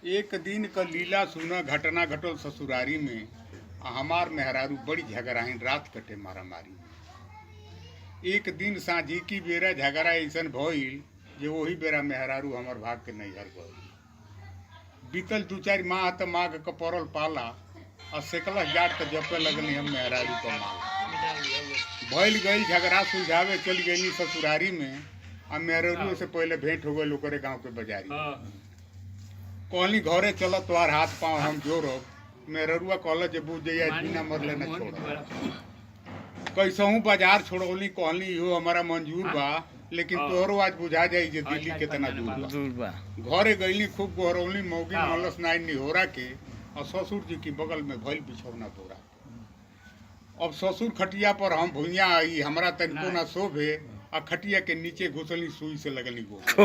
एक दिन क लीला सुना घटना घटल ससुरारी में। हमार मेहरारू बड़ी झगड़ाइन रात कटे मारा मारी में। एक दिन साँझी की बेरा झगड़ा ऐसन भइल जे वही बेरा मेहरारू हमर भाग के नैहर गइल। बीतल 2-4 माह त माघ क पड़ल पाला और सेकला जाट त जपे लगनी हम मेहरारू क माला। भइल गई झगड़ा सुलझावे चल गई ससुरारी में। अब मेहरारू से पहले भेंट हो गई ओकरे गाँव के बाजारी। कहली घरे चल तोहार हाथ पाँव हम जोड़ब। मेहरुआ कहल जे बुझ जइया बिना मरले न छोड़। कैसहू बाजार छोड़ौली कहली इहो हमारा मंजूर बा, लेकिन तोहरो आज बुझा जाई जे दिल्ली कितना दूर बा। घरे गईली खूब गोहरौली मौगी मलस नाई निहोरा के और ससुर जी की बगल में भइल बिछौना बोरा। अब ससुर खटिया पर हम भुइया आई हमरा तनिको ना शोभे आ खटिया के नीचे घुसली सुई से लगली गो।